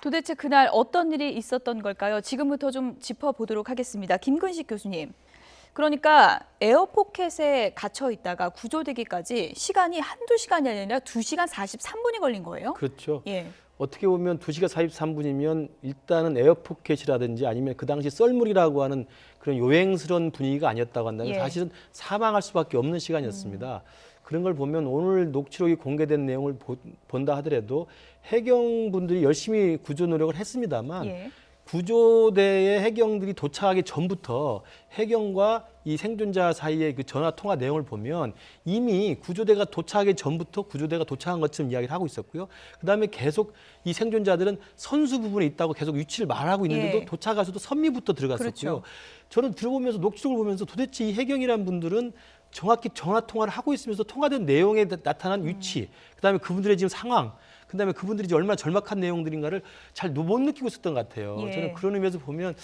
도대체 그날 어떤 일이 있었던 걸까요? 지금부터 좀 짚어보도록 하겠습니다. 김근식 교수님. 그러니까 에어포켓에 갇혀 있다가 구조되기까지 시간이 한두 시간이 아니라 2시간 43분이 걸린 거예요? 그렇죠. 예. 어떻게 보면 2시간 43분이면 일단은 에어포켓이라든지 아니면 그 당시 썰물이라고 하는 그런 요행스러운 분위기가 아니었다고 한다면 예. 사실은 사망할 수밖에 없는 시간이었습니다. 그런 걸 보면 오늘 녹취록이 공개된 내용을 본다 하더라도 해경분들이 열심히 구조 노력을 했습니다만 예. 구조대의 해경들이 도착하기 전부터 해경과 이 생존자 사이의 그 전화 통화 내용을 보면 이미 구조대가 도착하기 전부터 구조대가 도착한 것처럼 이야기를 하고 있었고요. 그다음에 계속 이 생존자들은 선수 부분에 있다고 계속 위치를 말하고 있는데도 예. 도착해서도 선미부터 들어갔었고요. 그렇죠. 저는 들어보면서 녹취록을 보면서 도대체 이 해경이라는 분들은 정확히 전화 통화를 하고 있으면서 통화된 내용에 나타난 위치, 그다음에 그분들의 지금 상황, 그다음에 그분들이 이제 얼마나 절박한 내용들인가를 잘 못 느끼고 있었던 것 같아요. 예. 저는 그런 의미에서 보면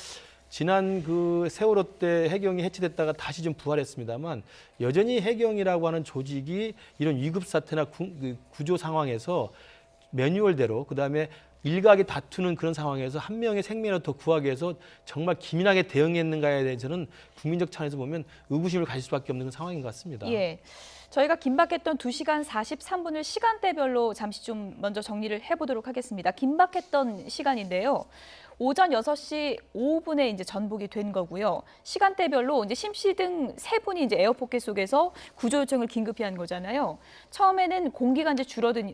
지난 그 세월호 때 해경이 해체됐다가 다시 좀 부활했습니다만 여전히 해경이라고 하는 조직이 이런 위급 사태나 구조 상황에서 매뉴얼대로 그다음에 일각이 다투는 그런 상황에서 한 명의 생명을 더 구하기 위해서 정말 기민하게 대응했는가에 대해서는 국민적 차원에서 보면 의구심을 가질 수밖에 없는 그런 상황인 것 같습니다. 예. 저희가 긴박했던 2시간 43분을 시간대별로 잠시 좀 먼저 정리를 해보도록 하겠습니다. 긴박했던 시간인데요. 오전 6시 5분에 이제 전복이 된 거고요. 시간대별로 이제 심 씨 등 3분이 이제 에어포켓 속에서 구조 요청을 긴급히 한 거잖아요. 처음에는 공기가 이제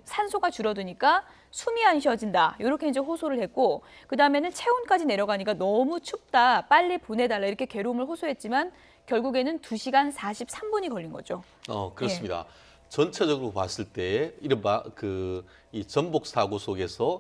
산소가 줄어드니까 숨이 안 쉬어진다. 이렇게 이제 호소를 했고, 그 다음에는 체온까지 내려가니까 너무 춥다. 빨리 보내달라. 이렇게 괴로움을 호소했지만 결국에는 2시간 43분이 걸린 거죠. 그렇습니다. 전체적으로 봤을 때 이른바 이 전복 사고 속에서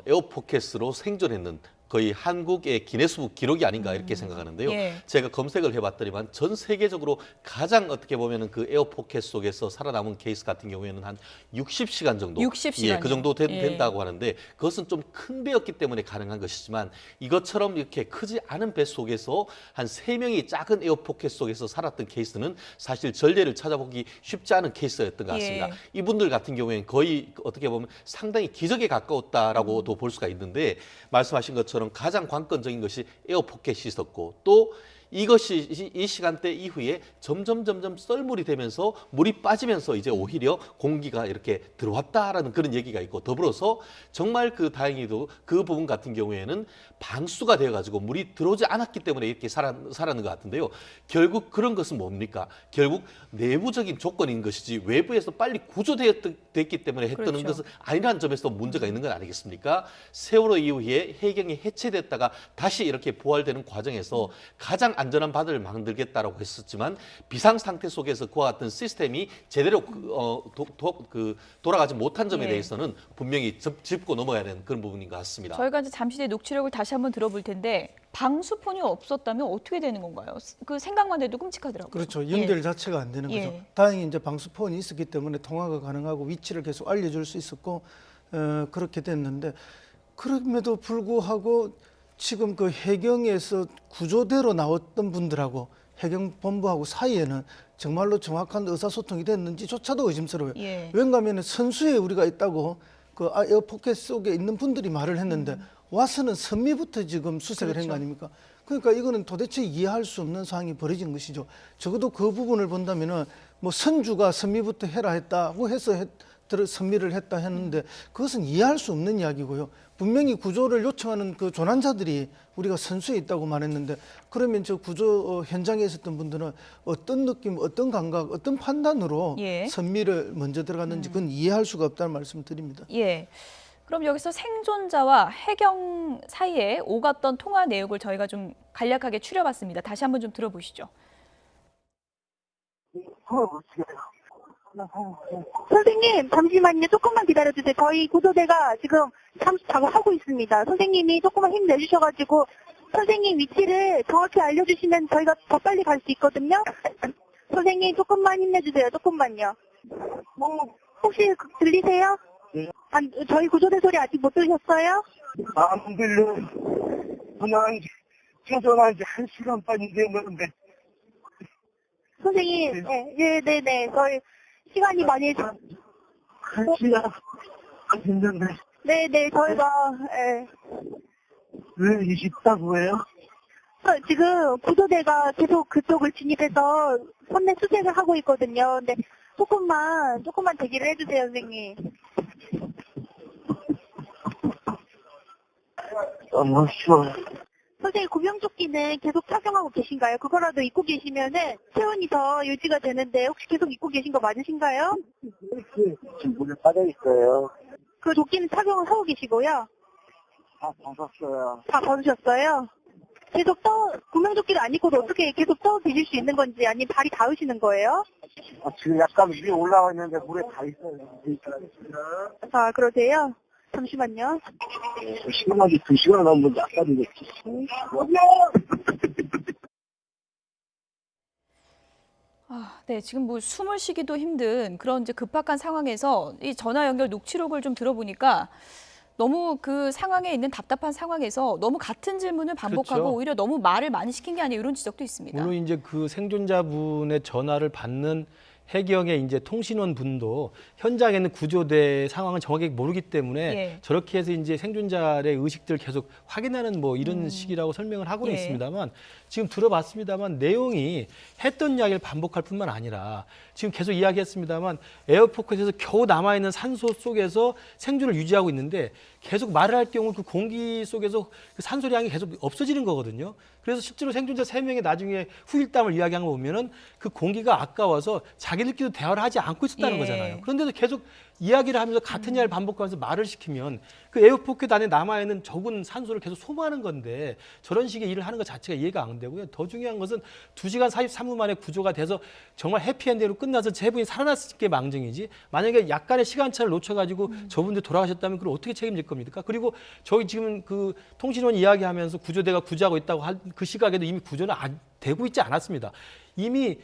에어포켓으로 생존했는 거의 한국의 기네스북 기록이 아닌가 이렇게 생각하는데요. 예. 제가 검색을 해봤더니만 전 세계적으로 가장 어떻게 보면은 그 에어포켓 속에서 살아남은 케이스 같은 경우에는 한 60시간 정도, 60시간이요. 예, 그 정도 예. 된다고 하는데 그것은 좀 큰 배였기 때문에 가능한 것이지만 이것처럼 이렇게 크지 않은 배 속에서 한 3명이 작은 에어포켓 속에서 살았던 케이스는 사실 전례를 찾아보기 쉽지 않은 케이스였던 것 같습니다. 예. 이분들 같은 경우에는 거의 어떻게 보면 상당히 기적에 가까웠다라고도 볼 수가 있는데 말씀하신 것처럼 가장 관건적인 것이 에어포켓이 있었고 또 이것이 이 시간대 이후에 점점 썰물이 되면서 물이 빠지면서 이제 오히려 공기가 이렇게 들어왔다라는 그런 얘기가 있고 더불어서 정말 다행히도 그 부분 같은 경우에는 방수가 되어가지고 물이 들어오지 않았기 때문에 이렇게 살았는 것 같은데요. 결국 그런 것은 뭡니까? 결국 내부적인 조건인 것이지 외부에서 빨리 구조됐기 때문에 했던 그렇죠. 것은 아니라는 점에서 문제가 있는 건 아니겠습니까? 세월호 이후에 해경이 해체됐다가 다시 이렇게 부활되는 과정에서 가장 안전한 바다를 만들겠다라고 했었지만 비상 상태 속에서 그와 같은 시스템이 제대로 돌아가지 못한 점에 예. 대해서는 분명히 짚고 넘어야 되는 그런 부분인 것 같습니다. 저희가 이제 잠시 뒤에 녹취록을 다시 한번 들어볼 텐데 방수폰이 없었다면 어떻게 되는 건가요? 그 생각만 해도 끔찍하더라고요. 그렇죠. 연결 자체가 안 되는 거죠. 예. 다행히 이제 방수폰이 있었기 때문에 통화가 가능하고 위치를 계속 알려줄 수 있었고 그렇게 됐는데 그럼에도 불구하고 지금 그 해경에서 구조대로 나왔던 분들하고 해경본부하고 사이에는 정말로 정확한 의사소통이 됐는지조차도 의심스러워요. 예. 왠가하면 선수에 우리가 있다고 그 에어포켓 속에 있는 분들이 말을 했는데 와서는 선미부터 지금 수색을 한 거 아닙니까? 그러니까 이거는 도대체 이해할 수 없는 상황이 벌어진 것이죠. 적어도 그 부분을 본다면은 뭐 선주가 선미부터 해라 했다고 해서 선미를 했다 했는데 그것은 이해할 수 없는 이야기고요. 분명히 구조를 요청하는 그 조난자들이 우리가 선수에 있다고 말했는데 그러면 저 구조 현장에 있었던 분들은 어떤 느낌, 어떤 감각, 어떤 판단으로 예. 선미를 먼저 들어갔는지 그건 이해할 수가 없다는 말씀을 드립니다. 예. 그럼 여기서 생존자와 해경 사이에 오갔던 통화 내용을 저희가 좀 간략하게 추려봤습니다. 다시 한번 좀 들어보시죠. 선생님, 잠시만요. 조금만 기다려주세요. 저희 구조대가 지금 잠시 작업하고 있습니다. 선생님이 조금만 힘내주셔가지고 선생님 위치를 정확히 알려주시면 저희가 더 빨리 갈 수 있거든요. 선생님, 조금만 힘내주세요. 조금만요. 혹시 들리세요? 네. 저희 구조대 소리 아직 못 들으셨어요? 안 들려. 그냥 생존한 지 1시간 반이 됐는데. 선생님, 네. 저희 시간이 많이 1시간 안 됐는데. 네네, 저희가, 예. 왜 24구예요? 지금 구조대가 계속 그쪽을 진입해서 선내 수색을 하고 있거든요. 근데 조금만 대기를 해주세요, 선생님. 너무 쉬워요. 선생님, 구명조끼는 계속 착용하고 계신가요? 그거라도 입고 계시면은 체온이 더 유지가 되는데 혹시 계속 입고 계신 거 맞으신가요? 지금 물에 빠져있어요. 그 조끼는 착용을 하고 계시고요. 다 벗었어요. 다 벗으셨어요? 계속 구명조끼를 안 입고도 어떻게 계속 계실 수 있는 건지 아니면 발이 닿으시는 거예요? 지금 약간 위에 올라와 있는데 물에 다 있어요. 아, 그러세요? 잠시만요. 시간이 2시간 넘으면 약간 이제. 네, 지금 뭐 숨을 쉬기도 힘든 그런 이제 급박한 상황에서 이 전화 연결 녹취록을 좀 들어보니까 너무 그 상황에 있는 답답한 상황에서 너무 같은 질문을 반복하고 그렇죠. 오히려 너무 말을 많이 시킨 게 아니에요. 이런 지적도 있습니다. 물론 이제 그 생존자분의 전화를 받는 해경의 이제 통신원 분도 현장에 있는 구조대 상황을 정확하게 모르기 때문에 예. 저렇게 해서 이제 생존자의 의식들을 계속 확인하는 뭐 이런 식이라고 설명을 하고는 예. 있습니다만 지금 들어봤습니다만 내용이 했던 이야기를 반복할 뿐만 아니라 지금 계속 이야기했습니다만 에어포켓에서 겨우 남아있는 산소 속에서 생존을 유지하고 있는데 계속 말을 할 경우 그 공기 속에서 그 산소량이 계속 없어지는 거거든요. 그래서 실제로 생존자 3명이 나중에 후일담을 이야기한 거 보면은 그 공기가 아까워서 자기들끼리도 대화를 하지 않고 있었다는 예. 거잖아요. 그런데도 계속 이야기를 하면서 같은 이야기를 반복하면서 말을 시키면 그 에어포켓 안에 남아있는 적은 산소를 계속 소모하는 건데 저런 식의 일을 하는 것 자체가 이해가 안 되고요. 더 중요한 것은 2시간 43분 만에 구조가 돼서 정말 해피엔딩으로 끝나서 세 분이 살아났을 게 망정이지 만약에 약간의 시간차를 놓쳐가지고 저분들 돌아가셨다면 그걸 어떻게 책임질 겁니까? 그리고 저희 지금 그 통신원 이야기하면서 구조대가 구조하고 있다고 할 그 시각에도 이미 구조는 되고 있지 않았습니다. 이미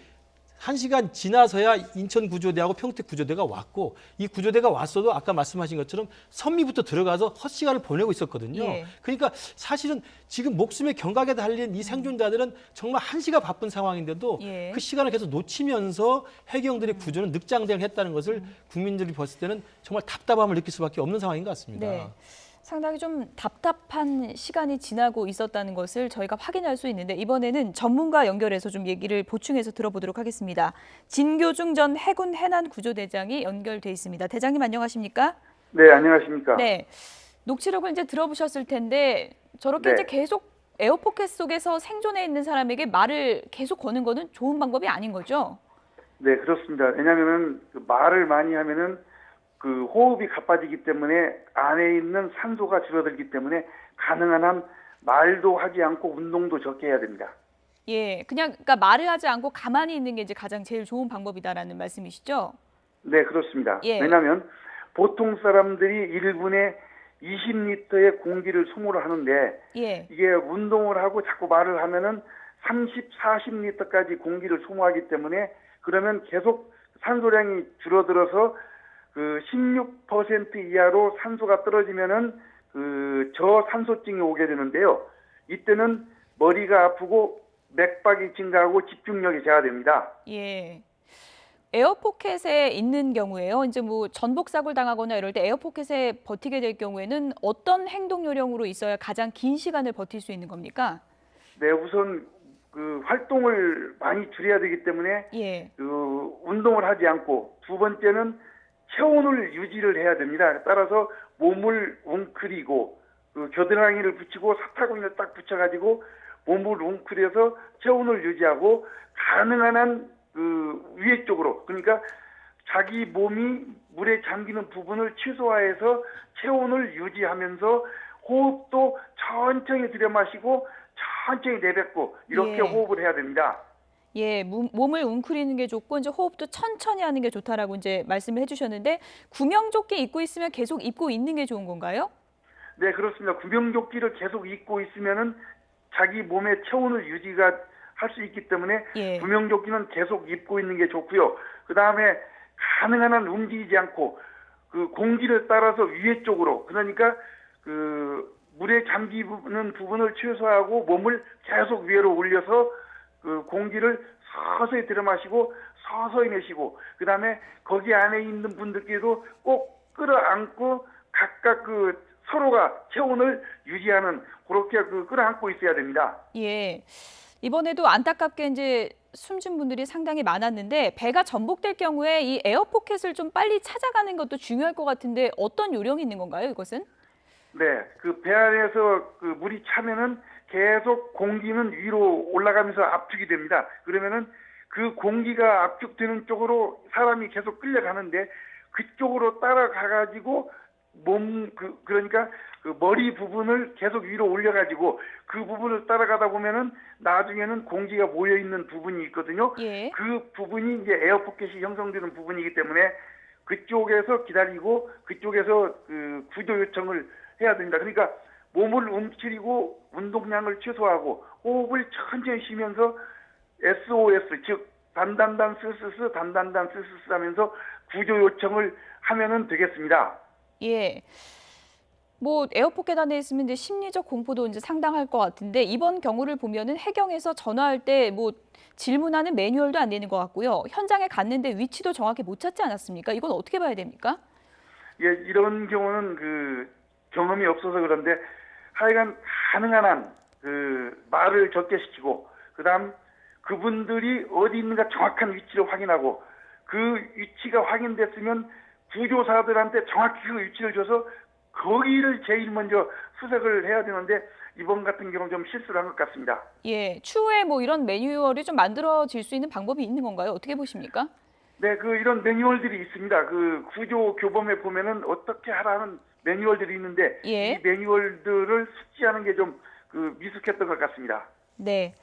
1시간 지나서야 인천 구조대하고 평택 구조대가 왔고 이 구조대가 왔어도 아까 말씀하신 것처럼 선미부터 들어가서 헛시간을 보내고 있었거든요. 예. 그러니까 사실은 지금 목숨의 경각에 달린 이 생존자들은 정말 한시가 바쁜 상황인데도 예. 그 시간을 계속 놓치면서 해경들의 구조는 늑장대응을 했다는 것을 국민들이 봤을 때는 정말 답답함을 느낄 수밖에 없는 상황인 것 같습니다. 네. 상당히 좀 답답한 시간이 지나고 있었다는 것을 저희가 확인할 수 있는데 이번에는 전문가 연결해서 좀 얘기를 보충해서 들어보도록 하겠습니다. 진교중 전 해군 해난 구조대장이 연결돼 있습니다. 대장님 안녕하십니까? 네, 안녕하십니까. 네. 녹취록을 이제 들어보셨을 텐데 저렇게 네. 이제 계속 에어포켓 속에서 생존해 있는 사람에게 말을 계속 거는 거는 좋은 방법이 아닌 거죠? 네, 그렇습니다. 왜냐하면은 그 말을 많이 하면은 그 호흡이 가빠지기 때문에 안에 있는 산소가 줄어들기 때문에 가능한 한 말도 하지 않고 운동도 적게 해야 됩니다. 예, 그냥 그러니까 말을 하지 않고 가만히 있는 게 이제 가장 제일 좋은 방법이다라는 말씀이시죠? 네, 그렇습니다. 예. 왜냐하면 보통 사람들이 1분에 20리터의 공기를 소모를 하는데 예. 이게 운동을 하고 자꾸 말을 하면은 30, 40리터까지 공기를 소모하기 때문에 그러면 계속 산소량이 줄어들어서 그 16% 이하로 산소가 떨어지면은 그 저산소증이 오게 되는데요. 이때는 머리가 아프고 맥박이 증가하고 집중력이 저하됩니다. 예. 에어포켓에 있는 경우에요. 이제 뭐 전복 사고를 당하거나 이럴 때 에어포켓에 버티게 될 경우에는 어떤 행동 요령으로 있어야 가장 긴 시간을 버틸 수 있는 겁니까? 네, 우선 그 활동을 많이 줄여야 되기 때문에 예. 그 운동을 하지 않고 두 번째는 체온을 유지를 해야 됩니다. 따라서 몸을 웅크리고 그 겨드랑이를 붙이고 사타구니를 딱 붙여가지고 몸을 웅크려서 체온을 유지하고 가능한 한 그 위에 쪽으로 그러니까 자기 몸이 물에 잠기는 부분을 최소화해서 체온을 유지하면서 호흡도 천천히 들여마시고 천천히 내뱉고 이렇게 예. 호흡을 해야 됩니다. 예, 몸을 웅크리는 게 좋고 이제 호흡도 천천히 하는 게 좋다라고 이제 말씀을 해주셨는데 구명조끼 입고 있으면 계속 입고 있는 게 좋은 건가요? 네, 그렇습니다. 구명조끼를 계속 입고 있으면은 자기 몸의 체온을 유지가 할 수 있기 때문에 예. 구명조끼는 계속 입고 있는 게 좋고요. 그 다음에 가능한 한 움직이지 않고 그 공기를 따라서 위에 쪽으로 그러니까 그 물에 잠기는 부분을 최소화하고 몸을 계속 위로 올려서 그 공기를 서서히 들여마시고 서서히 내쉬고 그 다음에 거기 안에 있는 분들께도 꼭 끌어안고 각각 그 서로가 체온을 유지하는 그렇게 그 끌어안고 있어야 됩니다. 예. 이번에도 안타깝게 이제 숨진 분들이 상당히 많았는데 배가 전복될 경우에 이 에어포켓을 좀 빨리 찾아가는 것도 중요할 것 같은데 어떤 요령이 있는 건가요, 이것은? 네, 그 배 안에서 그 물이 차면은 계속 공기는 위로 올라가면서 압축이 됩니다. 그러면은 그 공기가 압축되는 쪽으로 사람이 계속 끌려가는데 그쪽으로 따라가가지고 그러니까 그 머리 부분을 계속 위로 올려가지고 그 부분을 따라가다 보면은 나중에는 공기가 모여 있는 부분이 있거든요. 예. 그 부분이 이제 에어포켓이 형성되는 부분이기 때문에 그쪽에서 기다리고 그쪽에서 그 구조 요청을 해야 됩니다. 그러니까 몸을 움츠리고 운동량을 최소화하고 호흡을 천천히 쉬면서 SOS 즉 단단단 스스스 단단단 스스스 하면서 구조 요청을 하면은 되겠습니다. 예. 뭐 에어포켓 안에 있으면 이제 심리적 공포도 이제 상당할 것 같은데 이번 경우를 보면은 해경에서 전화할 때 뭐 질문하는 매뉴얼도 안 되는 것 같고요. 현장에 갔는데 위치도 정확히 못 찾지 않았습니까? 이건 어떻게 봐야 됩니까? 예, 이런 경우는 그 경험이 없어서 그런데 하여간 가능한 한 그 말을 적게시키고 그다음 그분들이 어디 있는가 정확한 위치를 확인하고 그 위치가 확인됐으면 구조사들한테 정확히 그 위치를 줘서 거기를 제일 먼저 수색을 해야 되는데 이번 같은 경우는 좀 실수를 한 것 같습니다. 예. 추후에 뭐 이런 매뉴얼이 좀 만들어질 수 있는 방법이 있는 건가요? 어떻게 보십니까? 네, 그 이런 매뉴얼들이 있습니다. 그 구조 교범에 보면은 어떻게 하라는 매뉴얼들이 있는데 예. 이 매뉴얼들을 숙지하는 게 좀 그 미숙했던 것 같습니다. 네.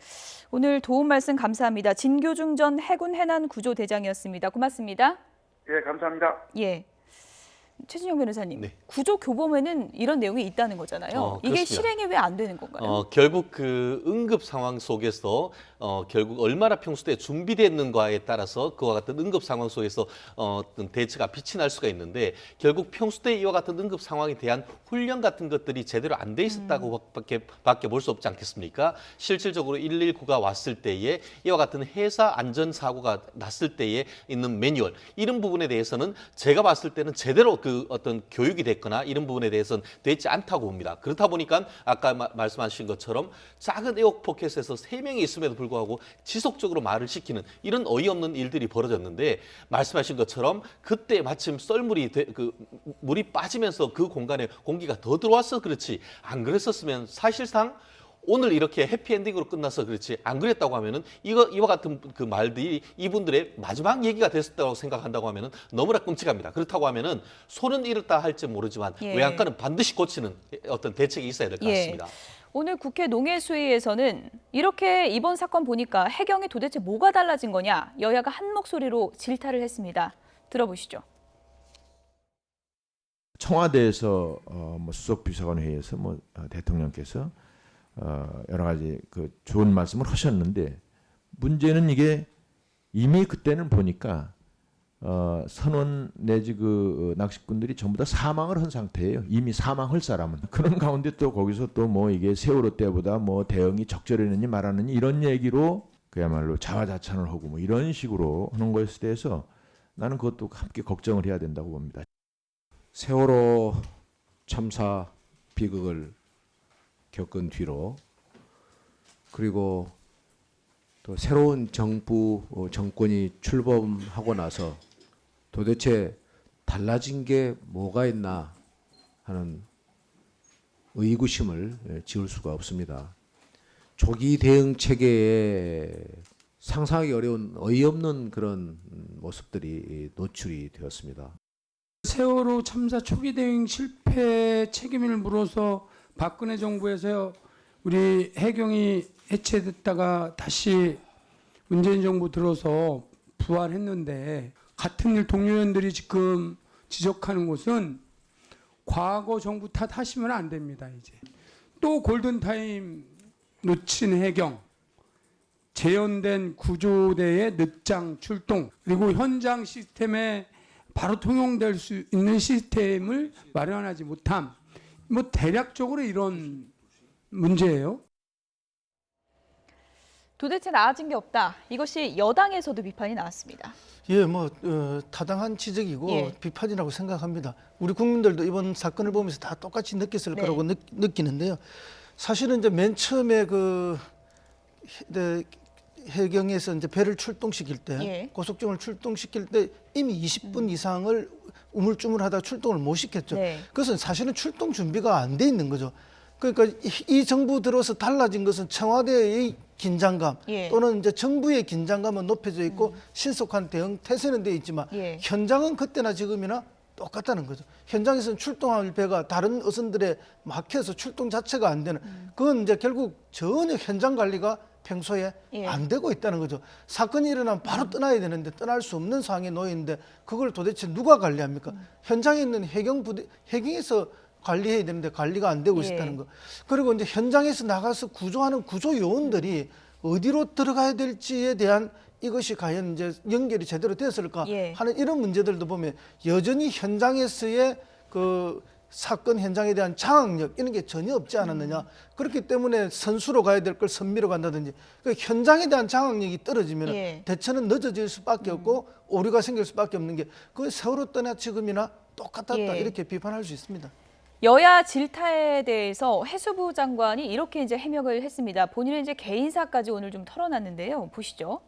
오늘 도움 말씀 감사합니다. 진교중 전 해군 해난 구조대장이었습니다. 고맙습니다. 예, 감사합니다. 예. 최진영 변호사님, 네. 구조 교범에는 이런 내용이 있다는 거잖아요. 이게 그렇습니다. 실행이 왜 안 되는 건가요? 결국 그 응급 상황 속에서 결국 얼마나 평소에 준비됐는가에 따라서 그와 같은 응급 상황 속에서 어떤 대처가 빛이 날 수가 있는데 결국 평소에 이와 같은 응급 상황에 대한 훈련 같은 것들이 제대로 안 돼 있었다고 밖에 볼 수 없지 않겠습니까? 실질적으로 119가 왔을 때에 이와 같은 해사 안전 사고가 났을 때에 있는 매뉴얼 이런 부분에 대해서는 제가 봤을 때는 제대로 그 어떤 교육이 됐거나 이런 부분에 대해서는 되지 않다고 봅니다. 그렇다 보니까 아까 말씀하신 것처럼 작은 에어포켓에서 3명이 있음에도 불구하고 지속적으로 말을 시키는 이런 어이없는 일들이 벌어졌는데 말씀하신 것처럼 그때 마침 썰물이 물이 빠지면서 그 공간에 공기가 더 들어와서 그렇지 안 그랬었으면 사실상 오늘 이렇게 해피엔딩으로 끝나서 그렇지 안 그랬다고 하면은 이와 같은 그 말들이 이분들의 마지막 얘기가 됐었다고 생각한다고 하면은 너무나 끔찍합니다. 그렇다고 하면은 손은 잃었다 할지 모르지만 예. 외양간은 반드시 고치는 어떤 대책이 있어야 될 것 같습니다. 오늘 국회 농해수위에서는 이렇게 이번 사건 보니까 해경이 도대체 뭐가 달라진 거냐 여야가 한 목소리로 질타를 했습니다. 들어보시죠. 청와대에서 수석 비서관 회의에서 대통령께서 여러 가지 그 좋은 말씀을 하셨는데 문제는 이게 이미 그때는 보니까 선원 내지 그 낚시꾼들이 전부 다 사망을 한 상태예요. 이미 사망할 사람은. 그런 가운데 또 거기서 또 뭐 이게 세월호 때보다 뭐 대응이 적절했느니 말하느니 이런 얘기로 그야말로 자화자찬을 하고 뭐 이런 식으로 하는 것에 대해서 나는 그것도 함께 걱정을 해야 된다고 봅니다. 세월호 참사 비극을 겪은 뒤로 그리고 또 새로운 정권이 출범하고 나서 도대체 달라진 게 뭐가 있나 하는 의구심을 지울 수가 없습니다. 조기 대응 체계에 상상하기 어려운 어이없는 그런 모습들이 노출이 되었습니다. 세월호 참사 초기 대응 실패 책임을 물어서 박근혜 정부에서 우리 해경이 해체됐다가 다시 문재인 정부 들어서 부활했는데 같은 일 동료원들이 지금 지적하는 것은 과거 정부 탓하시면 안 됩니다. 이제 또 골든타임 놓친 해경, 재연된 구조대의 늦장 출동, 그리고 현장 시스템에 바로 통용될 수 있는 시스템을 마련하지 못함. 뭐 대략적으로 이런 문제예요. 도대체 나아진 게 없다. 이것이 여당에서도 비판이 나왔습니다. 예, 뭐 타당한 지적이고 예. 비판이라고 생각합니다. 우리 국민들도 이번 사건을 보면서 다 똑같이 느꼈을 네. 거라고 느끼는데요. 사실은 이제 맨 처음에 해경에서 이제 배를 출동시킬 때, 예. 고속정을 출동시킬 때 이미 20분 이상을 우물쭈물하다 출동을 못 시켰죠. 네. 그것은 사실은 출동 준비가 안 돼 있는 거죠. 그러니까 이 정부 들어서 달라진 것은 청와대의 긴장감 예. 또는 이제 정부의 긴장감은 높여져 있고 신속한 대응 태세는 돼 있지만 예. 현장은 그때나 지금이나 똑같다는 거죠. 현장에서는 출동할 배가 다른 어선들에 막혀서 출동 자체가 안 되는 그건 이제 결국 전혀 현장 관리가 평소에 예. 안 되고 있다는 거죠. 사건이 일어나면 바로 떠나야 되는데 떠날 수 없는 상황에 놓여 있는데 그걸 도대체 누가 관리합니까? 현장에 있는 해경에서 관리해야 되는데 관리가 안 되고 예. 있다는 거. 그리고 이제 현장에서 나가서 구조하는 구조 요원들이 어디로 들어가야 될지에 대한 이것이 과연 이제 연결이 제대로 됐을까 예. 하는 이런 문제들도 보면 여전히 현장에서의 그 사건 현장에 대한 장악력 이런 게 전혀 없지 않았느냐. 그렇기 때문에 선수로 가야 될 걸 선미로 간다든지 그 현장에 대한 장악력이 떨어지면 예. 대처는 늦어질 수밖에 없고 오류가 생길 수밖에 없는 게 그 세월호 때나 지금이나 똑같았다 예. 이렇게 비판할 수 있습니다. 여야 질타에 대해서 해수부 장관이 이렇게 이제 해명을 했습니다. 본인의 이제 개인사까지 오늘 좀 털어놨는데요. 보시죠.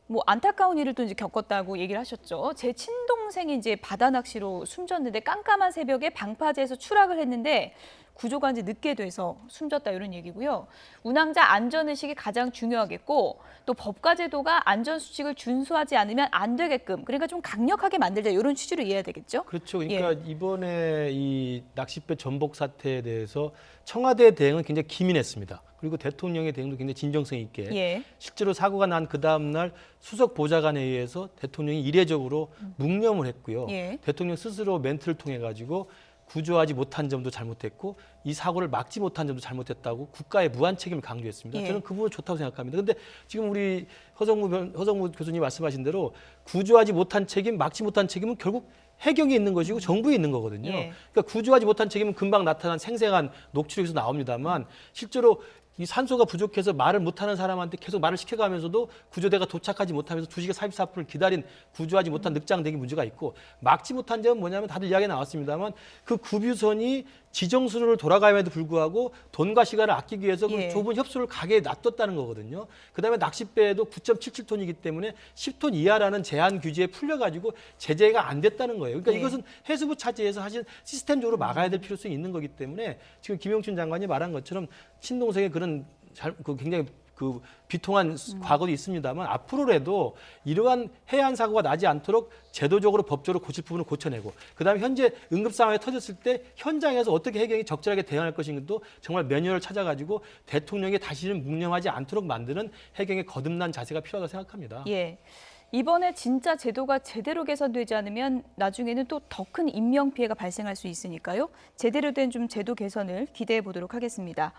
뭐 안타까운 일을 또 이제 겪었다고 얘기를 하셨죠. 제 친동생이 이제 바다 낚시로 숨졌는데 깜깜한 새벽에 방파제에서 추락을 했는데 구조가 이제 늦게 돼서 숨졌다 이런 얘기고요. 운항자 안전의식이 가장 중요하겠고 또 법과 제도가 안전수칙을 준수하지 않으면 안 되게끔 그러니까 좀 강력하게 만들자 이런 취지로 이해해야 되겠죠. 그렇죠. 그러니까 이번에 이 낚싯배 전복 사태에 대해서 청와대 대응은 굉장히 기민했습니다. 그리고 대통령의 대응도 굉장히 진정성 있게 예. 실제로 사고가 난 그 다음 날 수석 보좌관에 의해서 대통령이 이례적으로 묵념을 했고요. 예. 대통령 스스로 멘트를 통해 가지고 구조하지 못한 점도 잘못했고 이 사고를 막지 못한 점도 잘못했다고 국가의 무한 책임을 강조했습니다. 예. 저는 그 부분 좋다고 생각합니다. 그런데 지금 우리 허정무 교수님 말씀하신 대로 구조하지 못한 책임, 막지 못한 책임은 결국 해경에 있는 것이고 정부에 있는 거거든요. 예. 그러니까 구조하지 못한 책임은 금방 나타난 생생한 녹취록에서 나옵니다만 실제로 이 산소가 부족해서 말을 못하는 사람한테 계속 말을 시켜가면서도 구조대가 도착하지 못하면서 2시간 44분을 기다린 구조하지 못한 늑장대기 문제가 있고 막지 못한 점은 뭐냐면 다들 이야기가 나왔습니다만 그 구뷰선이 지정선으로 돌아감에도 불구하고 돈과 시간을 아끼기 위해서 그 예. 좁은 협소를 가게에 놔뒀다는 거거든요. 그다음에 낚싯배도 9.77톤이기 때문에 10톤 이하라는 제한 규제에 풀려가지고 제재가 안 됐다는 거예요. 그러니까 예. 이것은 해수부 차지에서 사실 시스템적으로 막아야 될 필요성이 있는 거기 때문에 지금 김영춘 장관이 말한 것처럼 친동생의 그런 굉장히 그 비통한 과거도 있습니다만 앞으로라도 이러한 해안 사고가 나지 않도록 제도적으로 법적으로 고칠 부분을 고쳐내고 그다음에 현재 응급 상황이 터졌을 때 현장에서 어떻게 해경이 적절하게 대응할 것인가도 정말 매뉴얼을 찾아가지고 대통령이 다시는 묵념하지 않도록 만드는 해경의 거듭난 자세가 필요하다고 생각합니다. 예. 이번에 진짜 제도가 제대로 개선되지 않으면 나중에는 또 더 큰 인명 피해가 발생할 수 있으니까요. 제대로 된 좀 제도 개선을 기대해 보도록 하겠습니다.